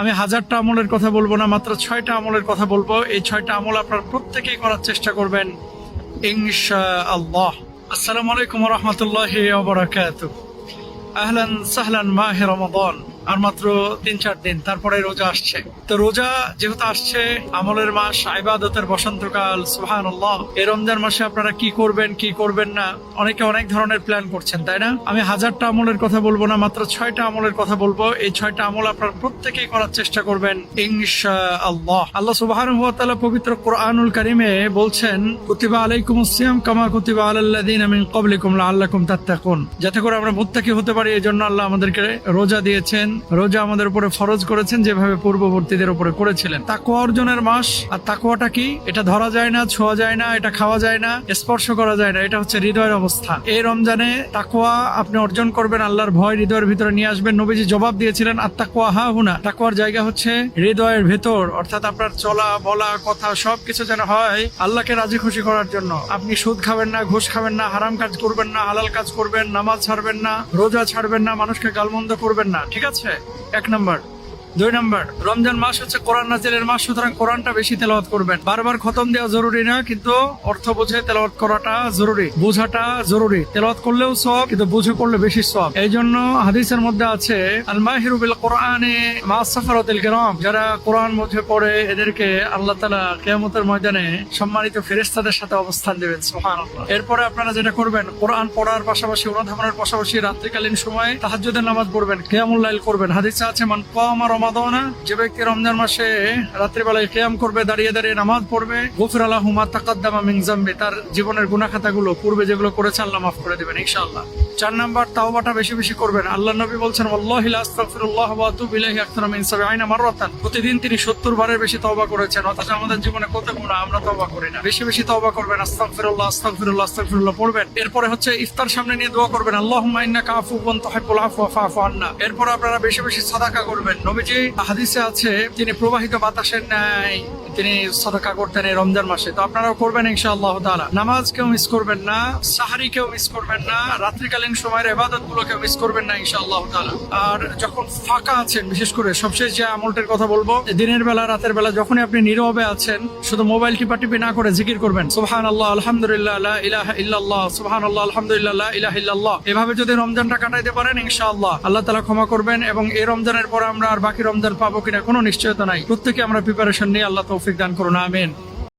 আমি 1000টা আমলের কথা বলবো না, মাত্র 6টা আমলের কথা বলবো। এই 6টা আমল আপনারা প্রত্যেকেই করার চেষ্টা করবেন ইনশাআল্লাহ। আসসালামু আলাইকুম ওয়া রাহমাতুল্লাহি ওয়া বারাকাতুহু। আহলান সাহলান মাহে রমাদান। আর মাত্র 3-4 দিন তারপরে রোজা আসছে। তো রোজা যেহেতু আসছে, আমলের মাস, ইবাদতের বসন্তকাল, সুবহানাল্লাহ। এই রমজান মাসে আপনারা কি করবেন কি করবেন না, অনেকে অনেক ধরনের প্ল্যান করছেন, তাই না? আমি 1000টা আমলের কথা বলবো না, মাত্র 6টা আমলের কথা বলবো। এই 6টা আমল আপনারা প্রত্যেকেই করার চেষ্টা করবেন ইনশাআল্লাহ। আল্লাহ সুবহানাহু ওয়া তাআলা পবিত্র কোরআনুল কারীমে বলছেন, কুতিবা আলাইকুমুস সিয়াম কামা কুতিবা আলাল লাযিনা মিন ক্বাবলিকুম লাআল্লাকুম তাত্তাকুন। যাতে করে আমরা মুত্তাকি হতে পারি, এজন্য আল্লাহ আমাদেরকে রোজা দিয়েছেন। রোজা আমাদের উপরে ফরজ করেছেন যেভাবে পূর্ববর্তীদের উপরে করেছিলেন। তাকওয়া অর্জনের মাস। আর তাকওয়াটা কি? এটা ধরা যায় না, ছোঁয়া যায় না, এটা খাওয়া যায় না, স্পর্শ করা যায় না, এটা হচ্ছে হৃদয়ের অবস্থা। এই রমজানে তাকওয়া আপনি অর্জন করবেন, আল্লাহর ভয় হৃদয়ের ভিতরে নিয়ে আসবেন। নবীজি জবাব দিয়েছিলেন, আত-তাকওয়া হা হুনা। তাকওয়ার জায়গা হচ্ছে হৃদয়ের ভেতর, অর্থাৎ আপনার চলা বলা কথা সবকিছু যেন হয় আল্লাহকে রাজি খুশি করার জন্য। আপনি সুদ খাবেন না, ঘুষ খাবেন না, হারাম কাজ করবেন না, হালাল কাজ করবেন, নামাজ ছাড়বেন না, রোজা ছাড়বেন না, মানুষকে গালমন্দ করবেন না, ঠিক আছে? 1 নম্বর। 2 নম্বর, রমজান মাস হচ্ছে কোরআন নাজিলের মাস, সুতরাং কোরআনটা বেশি তেলাওয়াত করবেন। বারবার খতম দেওয়া জরুরি না, কিন্তু অর্থ বুঝে তেলাওয়াত করাটা জরুরি, বোঝাটা জরুরি। তেলাওয়াত করলেও সওয়াব, কিন্তু বুঝে পড়লে বেশি সওয়াব। এই জন্য হাদিসের মধ্যে আছে, আল মাহিরু বিল কোরআনে মা সাফারাতিল কিরাম। যারা কোরআন বুঝে পড়ে, এদেরকে আল্লাহ তাআলা কিয়ামতের ময়দানে সম্মানিত ফেরেশতাদের সাথে অবস্থান দেবেন। সুবহানাল্লাহ। এরপরে আপনারা যেটা করবেন, কোরআন পড়ার পাশাপাশি, অনুধাবনের পাশাপাশি রাত্রিকালীন সময়ে তাহাজ্জুদের নামাজ পড়বেন, কিয়ামুল লাইল করবেন। হাদিসে আছে, মান কামা রমাদানা, যে ব্যক্তি রমজান মাসে রাত্রিবেলায় কিয়াম করবে, দাঁড়িয়ে দাঁড়িয়ে নামাজ পড়বে, গুফিরা লাহু মা তাকাদ্দামা মিন যামবি, তার জীবনের গুনাহ খাতাগুলো পূর্বে যেগুলো করেছে আল্লাহ মাফ করে দিবেন ইনশাআল্লাহ। 4 নাম্বার, তাওবাটা বেশি বেশি করবেন। আল্লাহ নবী বলছেন, ওয়াল্লাহি লা আস্তাগফিরুল্লাহ ওয়া আতুবু ইলাইহি আকতারা মিন 70 মাররাতান। প্রতিদিন তিনি 70 বারের বেশি তওবা করেছেন। অথচ আমাদের জীবনে কত গুনাহ, আমরা তওবা করি না। বেশি বেশি তওবা করবেন, আস্তাগফিরুল্লাহ আস্তাগফিরুল্লাহ আস্তাগফিরুল্লাহ পড়বেন। এরপরে হচ্ছে ইফতার সামনে নিয়ে দোয়া করবেন, আল্লাহুম্মা ইন্নাকা আফুউন তুহিব্বুল আফওয়া ফা'ফু আন্না। এরপর আপনারা বেশি বেশি সাদাকা করবেন। নবীজি হাদিসে আছে, তিনি প্রবাহিত বাতাসের ন্যায় তিনি সাদাকা করতেন এই রমজান মাসে। তো আপনারাও করবেন ইনশাআল্লাহ তাআলা। নামাজ কেউ মিস করবেন না, সাহরি কেউ মিস করবেন না, রাত্রিকালীন সময়ের ইবাদত গুলো কেউ মিস করবেন না ইনশাআল্লাহ তাআলা। আর যখন ফাঁকা আছেন, বিশেষ করে সবশেষ যে আমলটার কথা বলবো, দিনের বেলা রাতের বেলা যখনই আপনি নীরবে আছেন, শুধু মোবাইল টিপাটিপি না করে জিকির করবেন, সুবহানাল্লাহ আলহামদুলিল্লাহ লা ইলাহা ইল্লাল্লাহ, সুবহানাল্লাহ আলহামদুলিল্লাহ লা ইলাহা ইল্লাল্লাহ। এভাবে যদি রমজানটা কাটাইতে পারেন, ইনশাআল্লাহ আল্লাহ তাআলা ক্ষমা করবেন। এবং এই রমজানের পর আমরা আর বাকি রমজান পাবো কিনা কোনো নিশ্চয়তা নাই। প্রত্যেকে আমরা প্রিপারেশন নিয়ে, আল্লাহ তৌফিক দান করুন, আমিন।